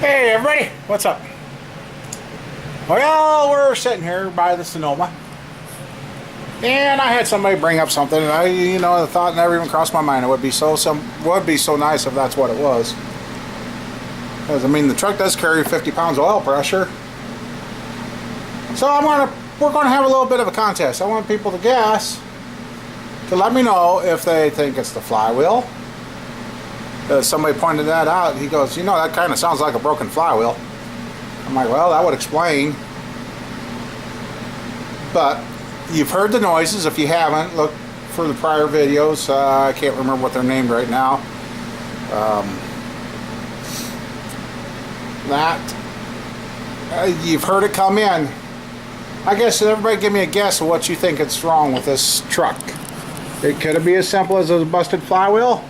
Hey everybody, what's up? Well, we're sitting here by the Sonoma, and I had somebody bring up something, and the thought never even crossed my mind. It would be so nice if that's what it was. Because I mean, the truck does carry 50 pounds of oil pressure, so we're gonna have a little bit of a contest. I want people to guess, to let me know if they think it's the flywheel. Somebody pointed that out. He goes, that kind of sounds like a broken flywheel. I'm like, well, that would explain. But you've heard the noises. If you haven't, look for the prior videos. I can't remember what they're named right now. You've heard it come in. I guess everybody give me a guess of what you think is wrong with this truck. Could it be as simple as a busted flywheel?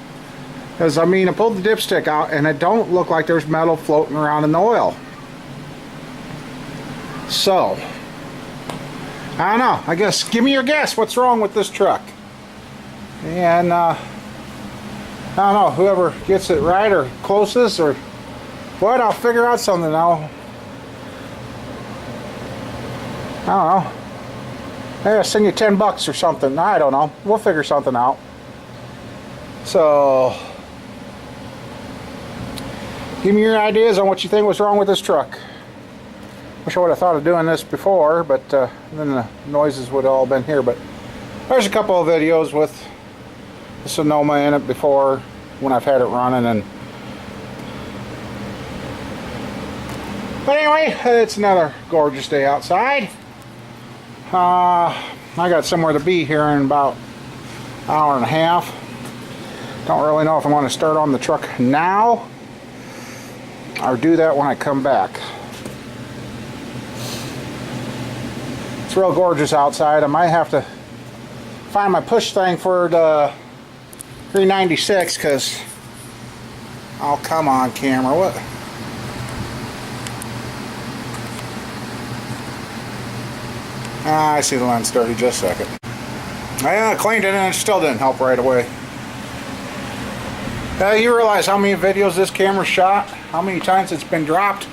Because, I mean, I pulled the dipstick out and it don't look like there's metal floating around in the oil. So, I don't know. I guess, give me your guess. What's wrong with this truck? And, I don't know. Whoever gets it right or closest or what, I'll figure out something now. I don't know. Maybe I'll send you $10 or something. I don't know. We'll figure something out. So, give me your ideas on what you think was wrong with this truck. Wish I would have thought of doing this before, but then the noises would have all been here. But there's a couple of videos with the Sonoma in it before when I've had it running. But anyway, it's another gorgeous day outside. I got somewhere to be here in about an hour and a half. Don't really know if I want to start on the truck now or do that when I come back. It's real gorgeous outside. I might have to find my push thing for the 396 because, oh, come on, camera, what? I see the lens dirty. Just a second. I cleaned it and it still didn't help right away. You realize how many videos this camera shot? How many times it's been dropped?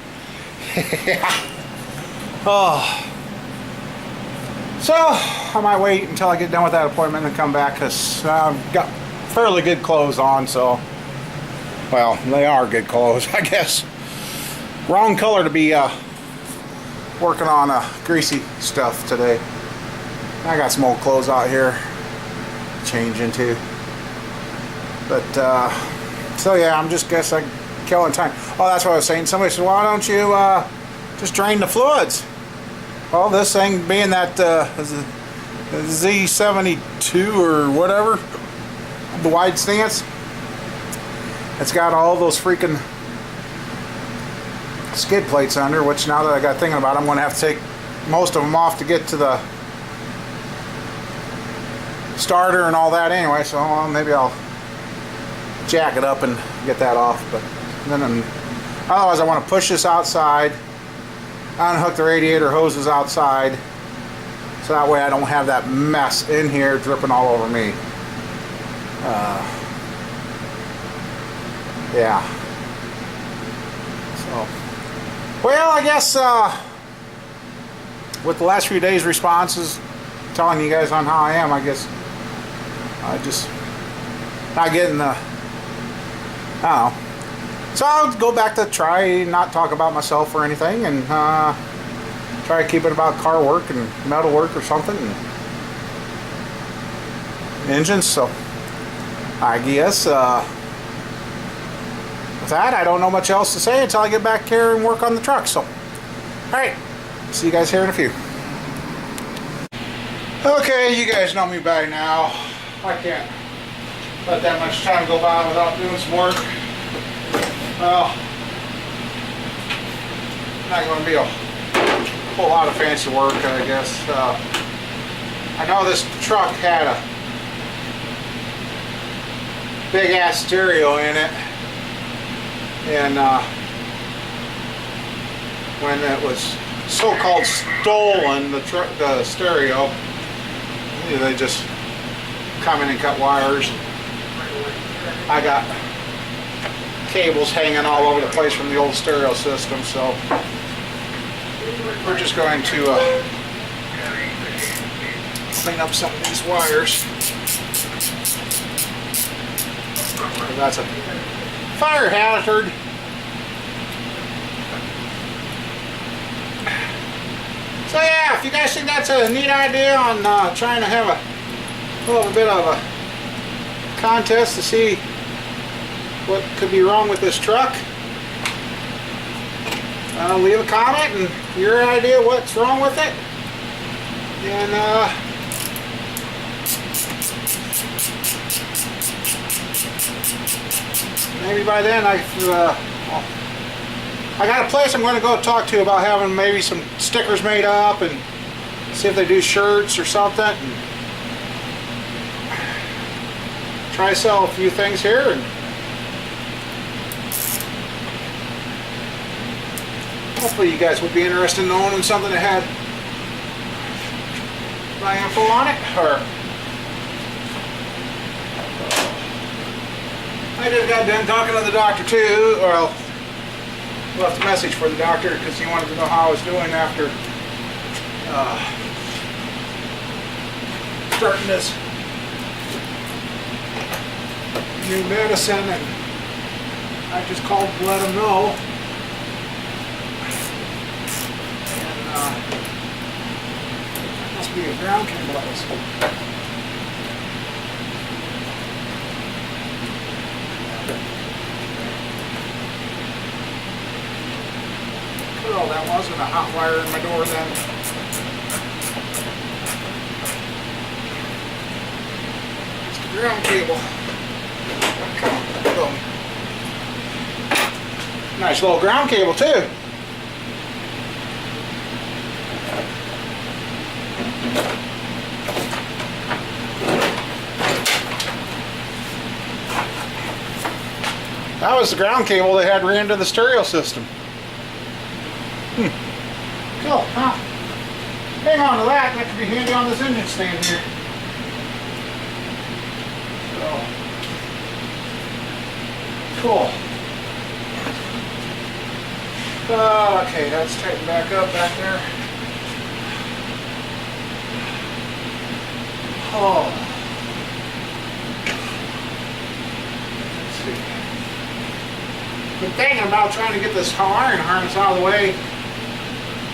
Oh. So, I might wait until I get done with that appointment and come back because I've got fairly good clothes on, so... Well, they are good clothes, I guess. Wrong color to be working on greasy stuff today. I got some old clothes out here to change into. But, so yeah, I'm just killing time. Oh, that's what I was saying. Somebody said, why don't you just drain the fluids? Well, this thing being that Z72 or whatever, the wide stance, it's got all those freaking skid plates under, which now that I got thinking about it, I'm going to have to take most of them off to get to the starter and all that anyway, so maybe I'll jack it up and get that off. But then otherwise I want to push this outside, unhook the radiator hoses outside, so that way I don't have that mess in here dripping all over me. Yeah. So, well, I guess with the last few days' responses telling you guys on how I am, I guess I just not getting the, I don't know. So I'll go back to try not talk about myself or anything and try to keep it about car work and metal work or something and engines. So I guess with that, I don't know much else to say until I get back here and work on the truck. So, alright, see you guys here in a few. Okay, you guys know me by now. I can't let that much time go by without doing some work. Well, not going to be a whole lot of fancy work, I guess. I know this truck had a big ass stereo in it, and when it was so-called stolen, the stereo, they just come in and cut wires. I got cables hanging all over the place from the old stereo system, so we're just going to clean up some of these wires. That's a fire hazard. So yeah, if you guys think that's a neat idea on trying to have a little bit of a contest to see what could be wrong with this truck, leave a comment and your idea what's wrong with it, and maybe by then I got a place I'm going to go talk to about having maybe some stickers made up and see if they do shirts or something, and try to sell a few things here. And hopefully you guys would be interested in owning something that had my info on it. Or I just got done talking to the doctor too. Well, left a message for the doctor because he wanted to know how I was doing after starting this new medicine, and I just called to let him know. And must be a ground cable that was. Oh, that wasn't a hot wire in my door then. Just a ground cable. Nice little ground cable too. That was the ground cable they had ran to the stereo system. Cool, huh? Hang on to that. That could be handy on this engine stand here. So, cool. Okay, that's tightened back up back there. Oh. Let's see. Been thinking about trying to get this iron harness out of the way.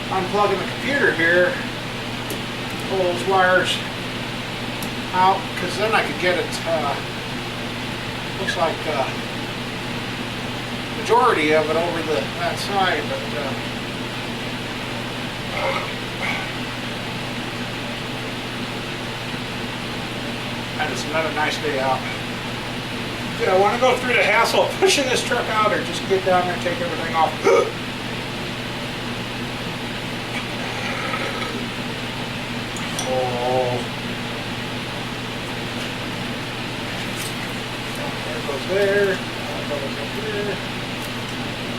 Unplugging the computer here. Pull those wires out, because then I could get it. Looks like majority of it over that side, but and it's another nice day out. Do I want to go through the hassle of pushing this truck out, or just get down there and take everything off? Oh. There goes there. That goes up there.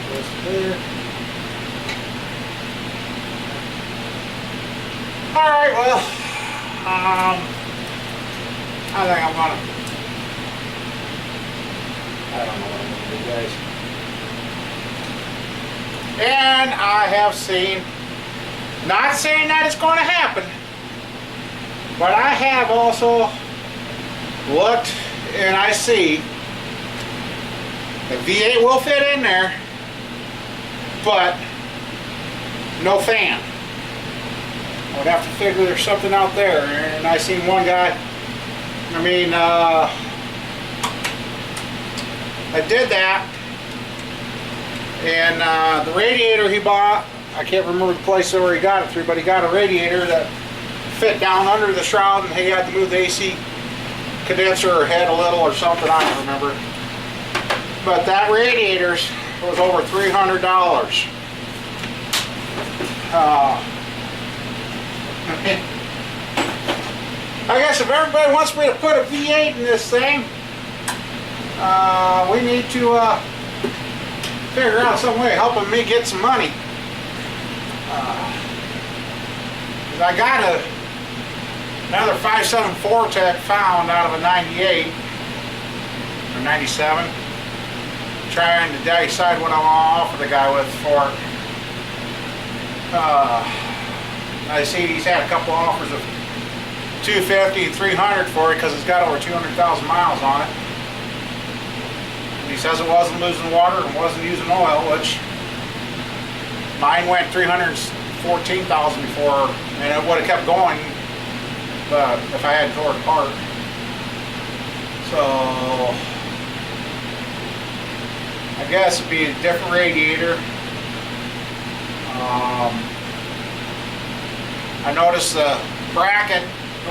Goes there. Alright, well, I think I'm gonna, I don't know what I'm gonna do, guys. And I have seen, not saying that it's gonna happen, but I have also looked and I see the V8 will fit in there, but no fan. I would have to figure there's something out there. And I seen one guy, I mean, I did that, and the radiator he bought, I can't remember the place where he got it through, but he got a radiator that fit down under the shroud, and he had to move the AC condenser or head a little or something, I don't remember. But that radiator was over $300. I guess if everybody wants me to put a V8 in this thing, we need to figure out some way of helping me get some money. 'Cause I got another 574 tech found out of a 98 or 97. trying to decide what I want to offer the guy with for. I see he's had a couple offers of $250 and $300 for it because it's got over 200,000 miles on it. And he says it wasn't losing water and wasn't using oil, which mine went 314,000 before, and it would have kept going if I hadn't tore it apart. So I guess it'd be a different radiator. I noticed the bracket,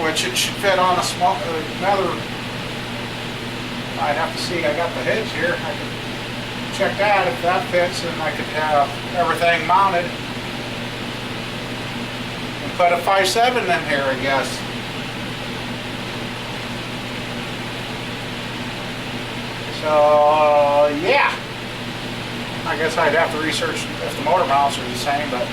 which it should fit on a small, another, I'd have to see, I got the hinge here, I could check that if that fits, and I could have everything mounted and put a 5.7 in here, I guess. So yeah, I guess I'd have to research if the motor mounts are the same, but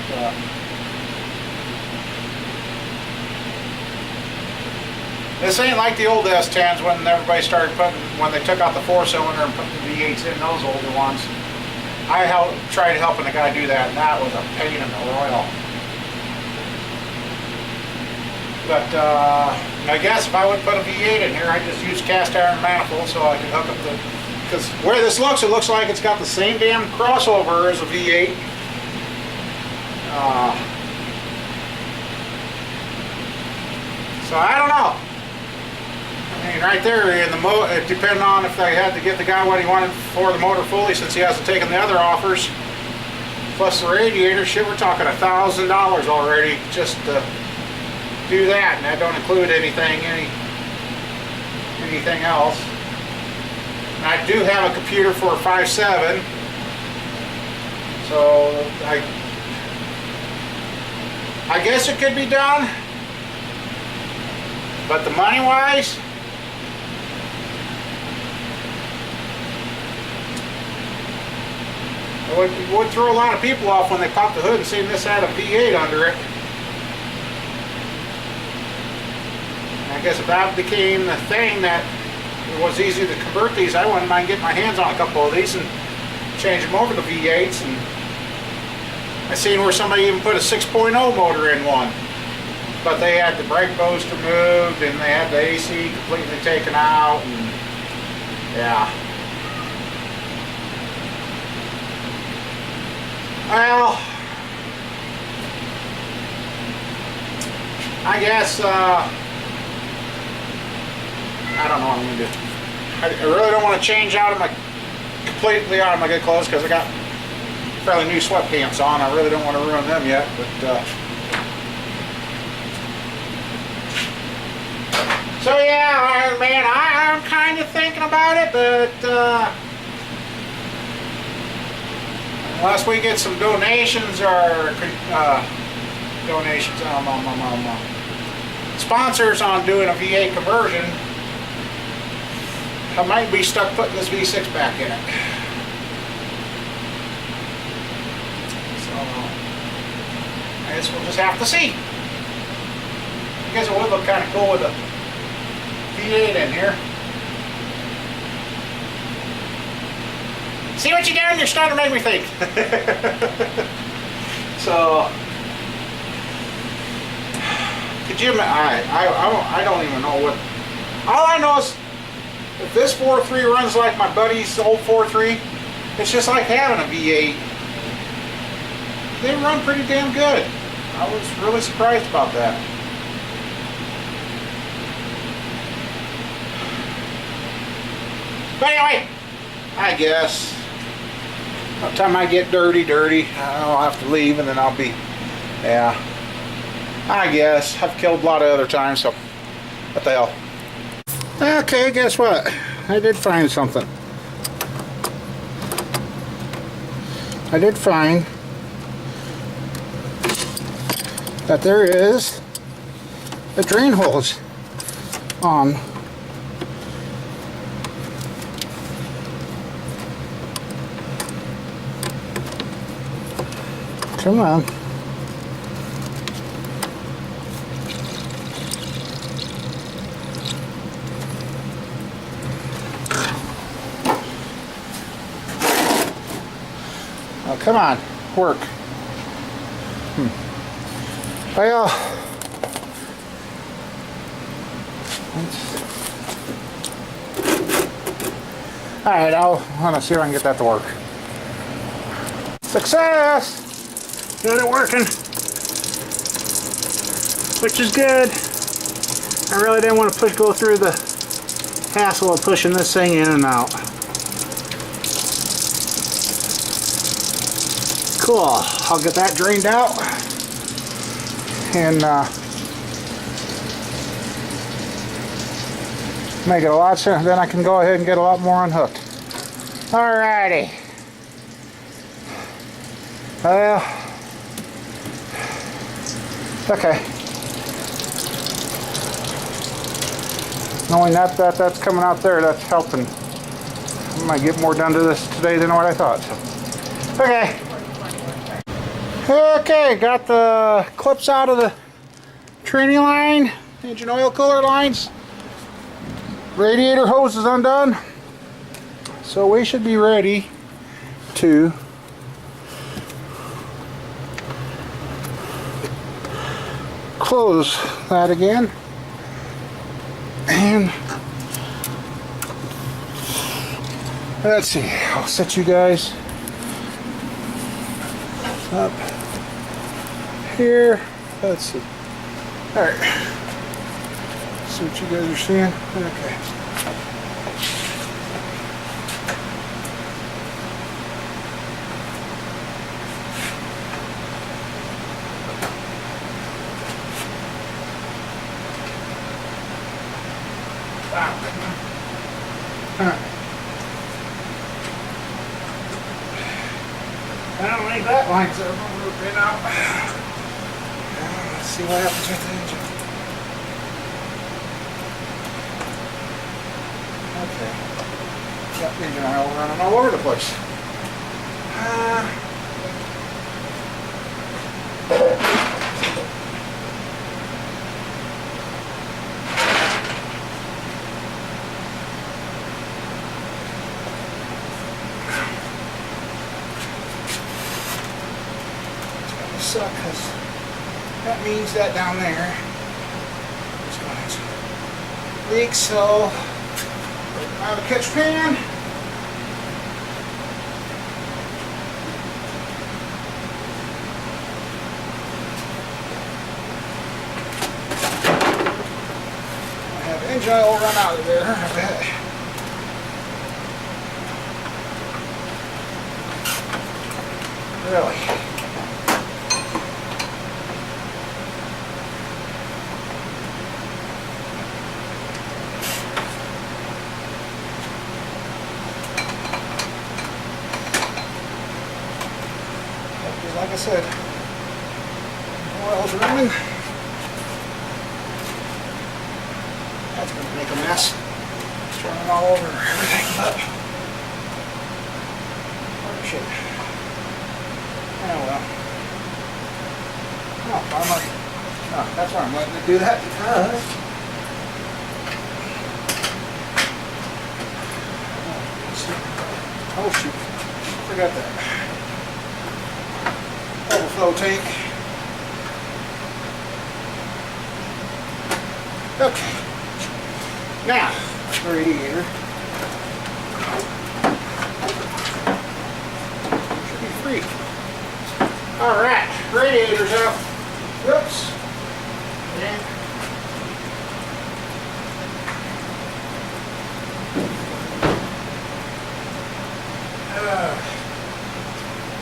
this ain't like the old S10s when everybody started when they took out the 4-cylinder and put the V8s in, those older ones. I tried helping the guy do that, and that was a pain in the royal. But I guess if I would put a V8 in here, I'd just use cast iron manifold so I could hook up the, because where this looks, it looks like it's got the same damn crossover as a V8. So I don't know. I mean, right there in the it depending on if they had to give the guy what he wanted for the motor fully, since he hasn't taken the other offers, plus the radiator, shit, we're talking $1,000 already just to do that, and that don't include anything else. And I do have a computer for a 5.7, so I guess it could be done, but the money wise, it would throw a lot of people off when they pop the hood and see this had a V8 under it. And I guess if that became the thing that it was easy to convert these, I wouldn't mind getting my hands on a couple of these and change them over to V8s. And I seen where somebody even put a 6.0 motor in one, but they had the brake post removed and they had the AC completely taken out, and yeah. Well, I guess, I don't know what I'm going to do. I really don't want to change completely out of my good clothes, because I got fairly new sweatpants on. I really don't want to ruin them yet, but, so yeah, man, I'm kind of thinking about it, but, unless we get some donations or sponsors on doing a V8 conversion, I might be stuck putting this V6 back in it. So I guess we'll just have to see. I guess it would look kind of cool with a V8 in here. See what you're doing? You're starting to make me think. So, could you? I don't even know what. All I know is if this 4.3 runs like my buddy's old 4.3, it's just like having a V8. They run pretty damn good. I was really surprised about that. But anyway, I guess. By the time I get dirty, I'll have to leave, and then I'll be, yeah, I guess. I've killed a lot of other times, so what the hell. Okay, guess what? I did find something. I did find that there is a drain hose on come on. Oh, come on, work. Well, all right, I want to see if I can get that to work. Success! Got it working, which is good. I really didn't want to go through the hassle of pushing this thing in and out. Cool. I'll get that drained out and make it a lot simpler. Then I can go ahead and get a lot more unhooked. Alrighty. Well, okay. Knowing that's coming out there, that's helping. I might get more done to this today than what I thought. So. Okay. Okay, got the clips out of the training line, engine oil cooler lines. Radiator hose is undone. So we should be ready to close that again. And let's see, I'll set you guys up here. Let's see. Alright. See what you guys are seeing? Okay. Alright. I don't think that line's ever moving out. Let's see what happens with the engine. Okay. Got engine oil running all over the place. Suck, because that means that down there is going to leak, so out of the catch pan. I have engine oil run out of there, I bet. Really? Like I said, oil's running. That's going to make a mess. It's running all over everything, but oh shit. Oh well. No, that's why I'm letting it do that, because oh shoot, forgot that. Overflow tank. Okay. Now, radiator. Should be free. Alright, radiator's out. Whoops. And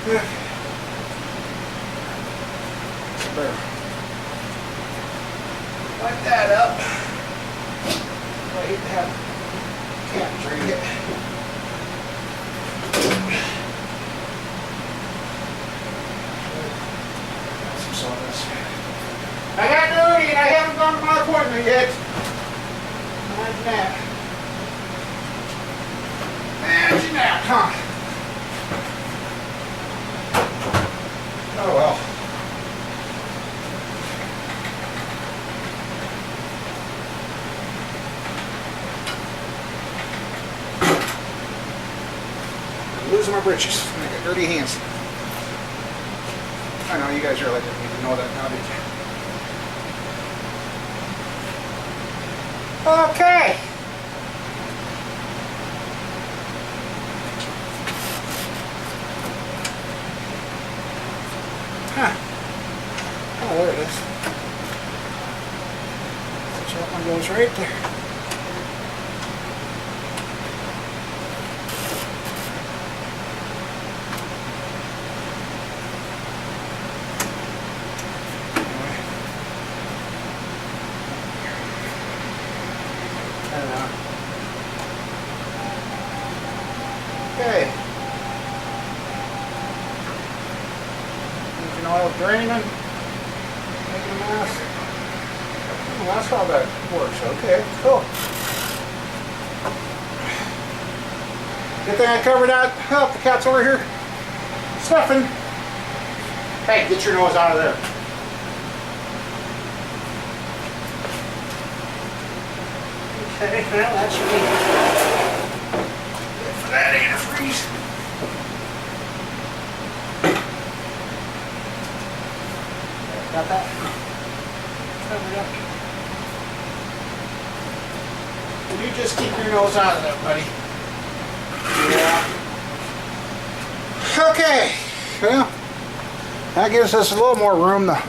okay. Wipe that up. I hate to have cat drink it. Some sawdust. I got duty and I haven't gone to my appointment yet. Imagine that. Imagine that, huh? Oh well. Losing my britches. I got dirty hands. I know you guys really didn't need to know that now, did you? Okay. Huh. Oh, there it is. So that one goes right there. Okay. Engine oil draining. Making a mess. Oh, that's how that works. Okay, cool. Good thing I covered that. Oh, the cat's over here sniffing. Hey, get your nose out of there. Okay, well, that should be good for that antifreeze. Got that covered up. Will you just keep your nose out of that, buddy? Yeah. Okay. Well, that gives us a little more room to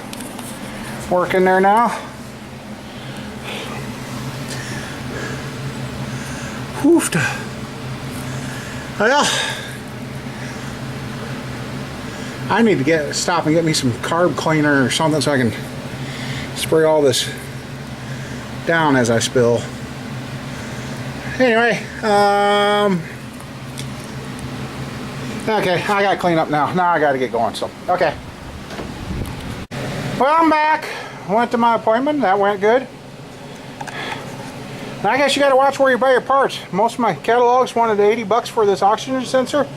work in there now. Woofed. Well, I need to stop and get me some carb cleaner or something so I can spray all this down as I spill. Anyway, okay, I gotta clean up now. Now I gotta get going, so, okay. Well, I'm back. Went to my appointment. That went good. Now, I guess you gotta watch where you buy your parts. Most of my catalogs wanted $80 for this oxygen sensor.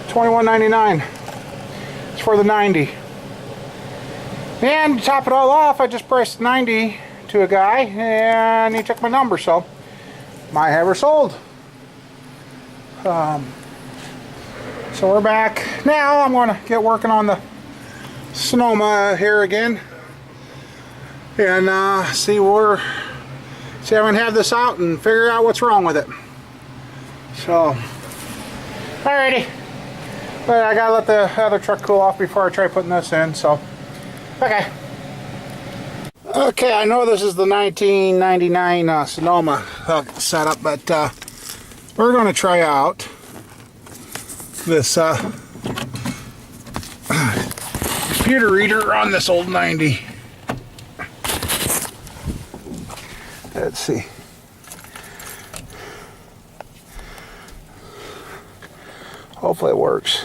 $21.99. It's for the 90. And to top it all off, I just priced 90 to a guy, and he took my number, so might have her sold. So we're back. Now I'm gonna get working on the Sonoma here again, and see if I can have this out and figure out what's wrong with it. So, alrighty. But I gotta let the other truck cool off before I try putting this in, so, okay. Okay, I know this is the 1999 Sonoma setup, but we're gonna try out this computer reader on this old 90. Let's see. Hopefully it works.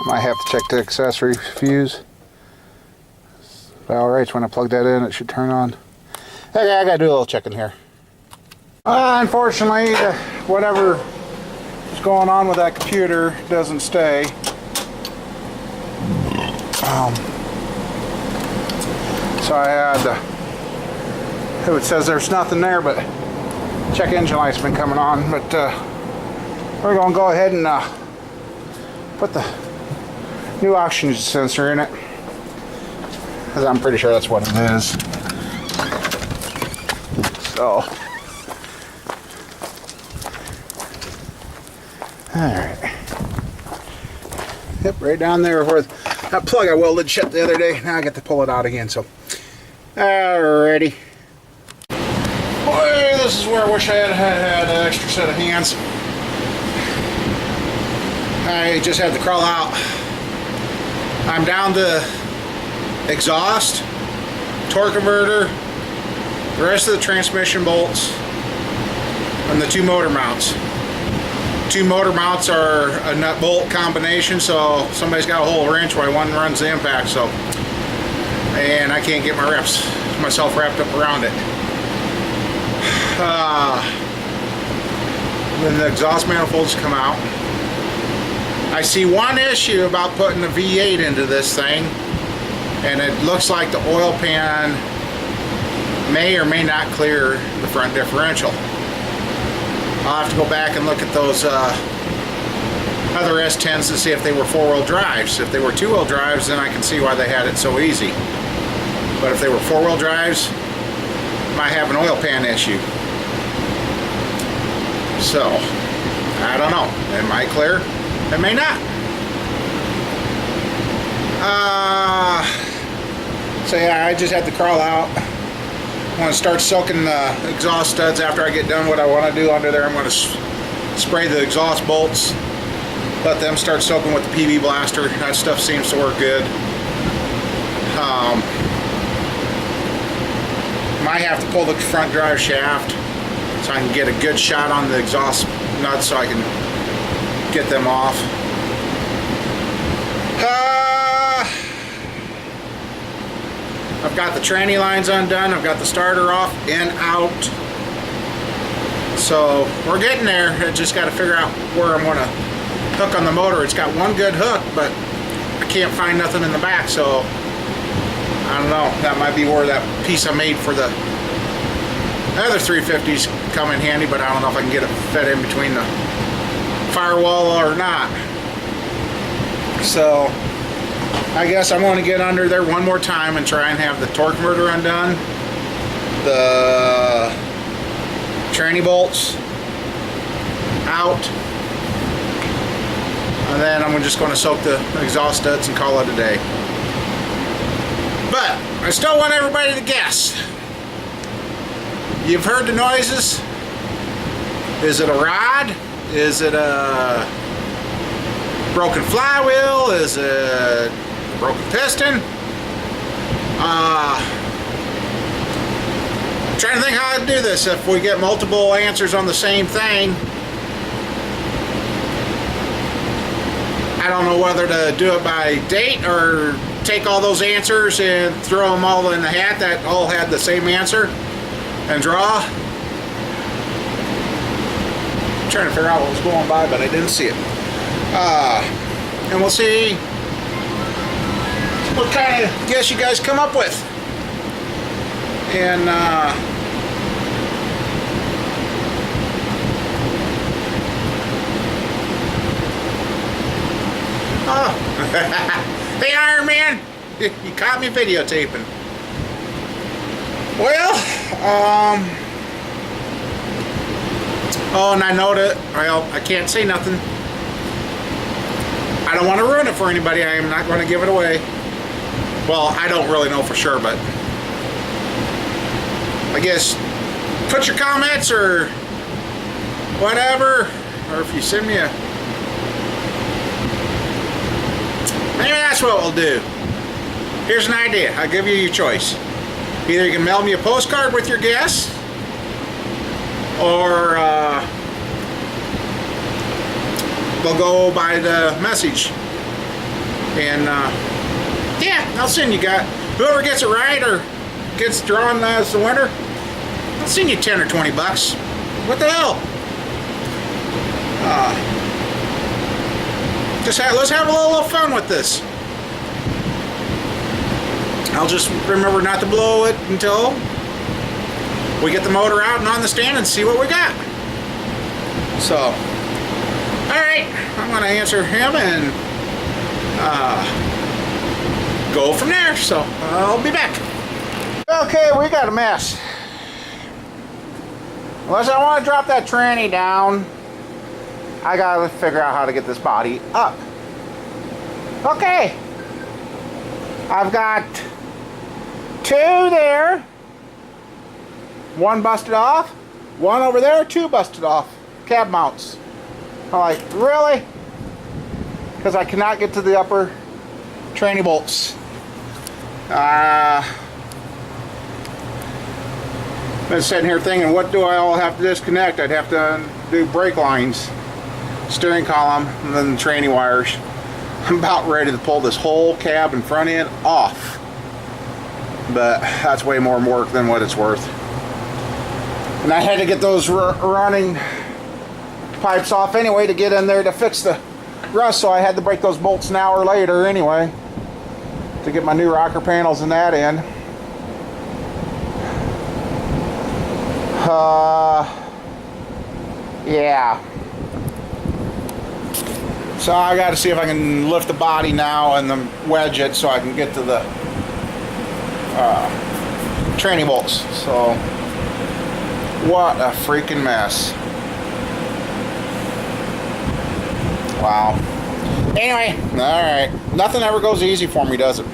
Might have to check the accessory fuse. Alright, so when I plug that in, it should turn on. Okay, I gotta do a little checking here. Unfortunately, whatever is going on with that computer doesn't stay. So I had, it says there's nothing there, but check engine light's been coming on. But we're gonna go ahead and put the new oxygen sensor in it, because I'm pretty sure that's what it is. So, alright. Yep, right down there where that plug I welded shut the other day. Now I get to pull it out again, so. Alrighty. Boy, this is where I wish I had an extra set of hands. I just had to crawl out. I'm down to exhaust, torque converter, the rest of the transmission bolts, and the two motor mounts. Two motor mounts are a nut bolt combination, so somebody's got a whole wrench while one runs the impact, so, and I can't get myself wrapped up around it. Then the exhaust manifolds come out. I see one issue about putting the V8 into this thing, and it looks like the oil pan may or may not clear the front differential. I'll have to go back and look at those other S10s to see if they were four-wheel drives. If they were two-wheel drives, then I can see why they had it so easy. But if they were four-wheel drives, might have an oil pan issue. So, I don't know. It might clear. It may not. So yeah, I just had to crawl out. I'm going to start soaking the exhaust studs after I get done what I want to do under there. I'm going to spray the exhaust bolts. Let them start soaking with the PV blaster. That stuff seems to work good. Might have to pull the front drive shaft so I can get a good shot on the exhaust nuts so I can get them off. I've got the tranny lines undone. I've got the starter off and out. So we're getting there. I just got to figure out where I'm going to hook on the motor. It's got one good hook, but I can't find nothing in the back, so I don't know. That might be where that piece I made for the other 350s come in handy, but I don't know if I can get it fed in between the firewall or not. So I guess I'm going to get under there one more time and try and have the torque converter undone, the tranny bolts out, and then I'm just going to soak the exhaust studs and call it a day. But I still want everybody to guess. You've heard the noises. Is it a rod? Is it a broken flywheel? Is it a broken piston? I'm trying to think how I'd do this if we get multiple answers on the same thing. I don't know whether to do it by date or take all those answers and throw them all in the hat that all had the same answer and draw. I'm trying to figure out what was going by, but I didn't see it. And we'll see what kind of guess you guys come up with. And oh, hey Iron Man, you caught me videotaping. Well, oh, and I know that, well, I can't say nothing. I don't want to ruin it for anybody. I am not going to give it away. Well, I don't really know for sure, but I guess put your comments or whatever, or if you send me a, maybe that's what we'll do. Here's an idea. I'll give you your choice. Either you can mail me a postcard with your guess, or they'll go by the message. And yeah, I'll send you guys. Whoever gets it right or gets drawn as the winner, I'll send you 10 or 20 bucks. What the hell? Let's have a little fun with this. I'll just remember not to blow it until we get the motor out and on the stand and see what we got. So, alright, I'm going to answer him and go from there. So, I'll be back. Okay, we got a mess. Unless I want to drop that tranny down, I got to figure out how to get this body up. Okay. I've got 2 there, 1 busted off, 1 over there, 2 busted off cab mounts. I'm like, really? Because I cannot get to the upper tranny bolts. Been sitting here thinking, what do I all have to disconnect? I'd have to do brake lines, steering column, and then the tranny wires. I'm about ready to pull this whole cab and front end off. But that's way more work than what it's worth. And I had to get those running pipes off anyway to get in there to fix the rust, so I had to break those bolts an hour later anyway to get my new rocker panels in that in. Yeah. So I got to see if I can lift the body now and then wedge it so I can get to the training bolts. So what a freaking mess. Wow. Anyway, alright. Nothing ever goes easy for me, does it?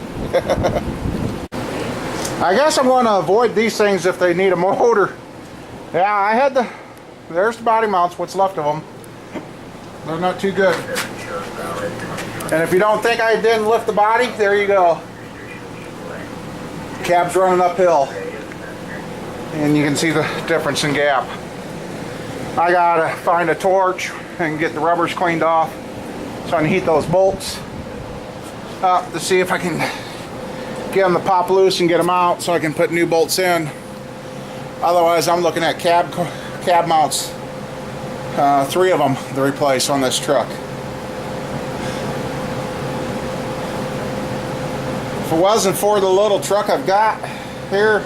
I guess I'm going to avoid these things if they need a motor. Yeah, I had the... There's the body mounts, what's left of them. They're not too good. And if you don't think I didn't lift the body, there you go. Cab's running uphill. And you can see the difference in gap. I gotta find a torch and get the rubbers cleaned off so I can heat those bolts up to see if I can get them to pop loose and get them out so I can put new bolts in. Otherwise, I'm looking at cab mounts, 3 of them to replace on this truck. If it wasn't for the little truck I've got here,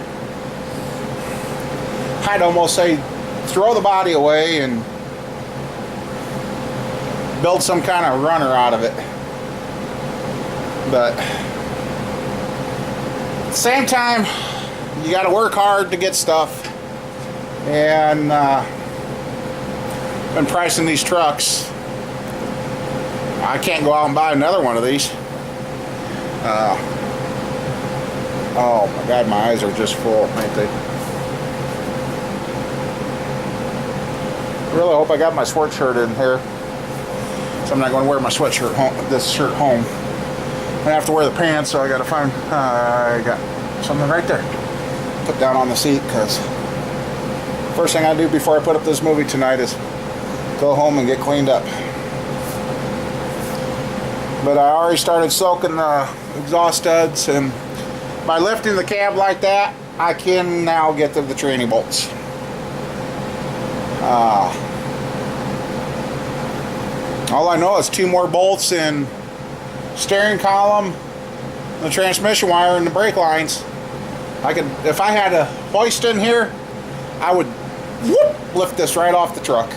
I'd almost say throw the body away and build some kind of runner out of it. But at the same time, you got to work hard to get stuff. And been pricing these trucks. I can't go out and buy another one of these. Oh my God, my eyes are just full, ain't they? I really hope I got my sweatshirt in here. So I'm not going to wear my sweatshirt home, this shirt home. I'm gonna have to wear the pants, so I gotta find, I got something right there. Put down on the seat, because first thing I do before I put up this movie tonight is go home and get cleaned up. But I already started soaking the exhaust studs, and by lifting the cab like that, I can now get to the training bolts. All I know is 2 more bolts in steering column, the transmission wire, and the brake lines. I could, if I had a hoist in here, I would whoop, lift this right off the truck.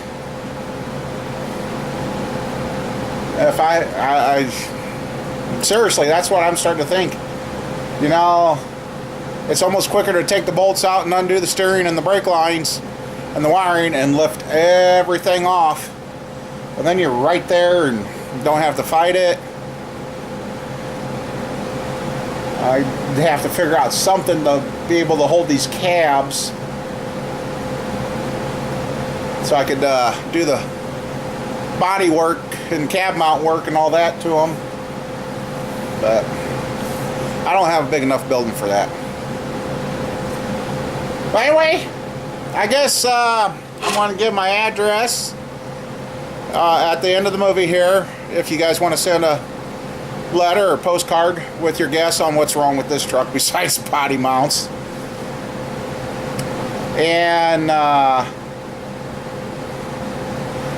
If I seriously, that's what I'm starting to think. You know, it's almost quicker to take the bolts out and undo the steering and the brake lines and the wiring and lift everything off. But then you're right there and don't have to fight it. I have to figure out something to be able to hold these cabs so I could do the body work and cab mount work and all that to them. But I don't have a big enough building for that. But anyway, I guess I want to give my address at the end of the movie here if you guys want to send a letter or postcard with your guess on what's wrong with this truck besides body mounts. And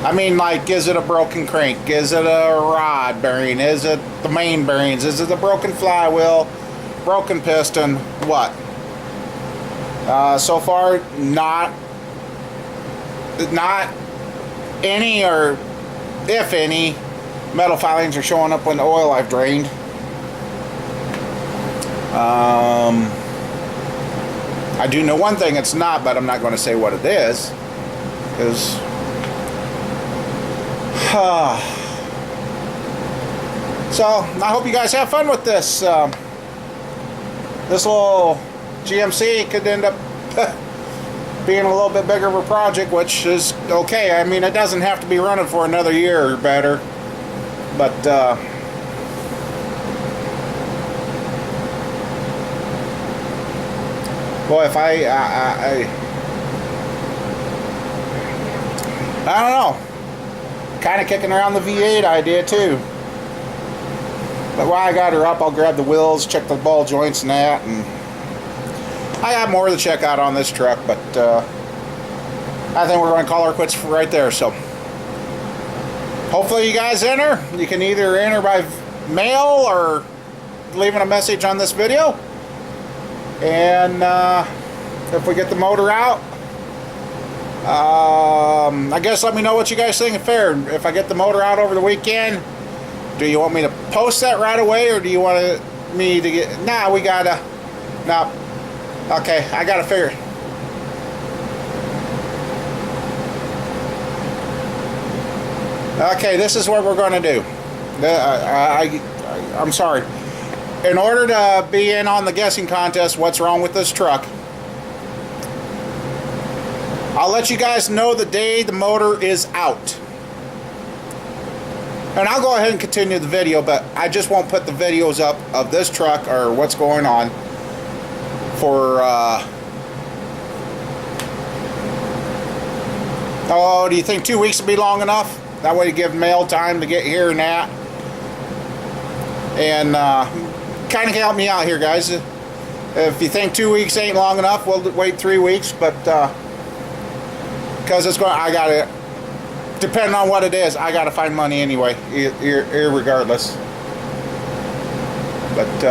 I mean, like, is it a broken crank? Is it a rod bearing? Is it the main bearings? Is it the broken flywheel? Broken piston? What? So far, not any, or if any, metal filings are showing up when the oil I've drained. I do know one thing it's not, but I'm not going to say what it is, because so I hope you guys have fun with this. This little GMC could end up being a little bit bigger of a project, which is okay. I mean, it doesn't have to be running for another year or better, but boy, if I don't know, kind of kicking around the V8 idea too. But while I got her up, I'll grab the wheels, check the ball joints and that, and I got more to check out on this truck, but I think we're going to call her quits right there. So hopefully you guys enter. You can either enter by mail or leaving a message on this video. And if we get the motor out, I guess let me know what you guys think of fair. If I get the motor out over the weekend, do you want me to post that right away, or do you want me to get... Nah, we gotta... Nah. Okay, I gotta figure it. Okay, this is what we're going to do. I'm sorry. In order to be in on the guessing contest, what's wrong with this truck, I'll let you guys know the day the motor is out. And I'll go ahead and continue the video, but I just won't put the videos up of this truck or what's going on for, oh, do you think 2 weeks would be long enough? That way you give mail time to get here and that. And kind of help me out here, guys. If you think 2 weeks ain't long enough, we'll wait 3 weeks, but because it's going, I gotta, depending on what it is, I gotta find money anyway, irregardless. But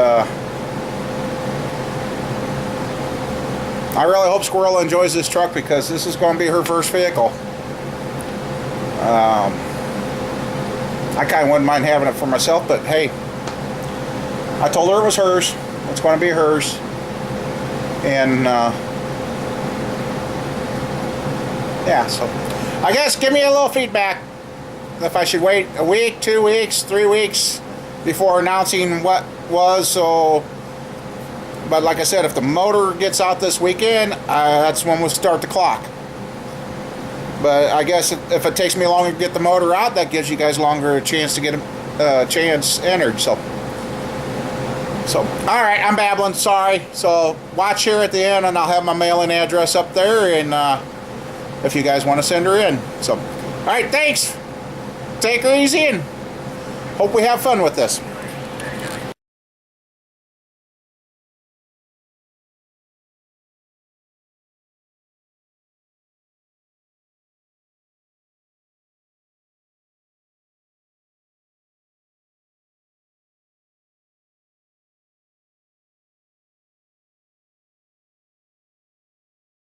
I really hope Squirrel enjoys this truck, because this is going to be her first vehicle. I kind of wouldn't mind having it for myself, but hey, I told her it was hers. It's going to be hers. And yeah, so I guess give me a little feedback if I should wait a week, 2 weeks, 3 weeks before announcing what was. So, but like I said, if the motor gets out this weekend, that's when we'll start the clock. But I guess if it takes me longer to get the motor out, that gives you guys longer a chance to get a chance entered. So all right, I'm babbling, sorry. So watch here at the end, and I'll have my mailing address up there, and if you guys want to send her in. So, all right, thanks. Take her easy, and hope we have fun with this.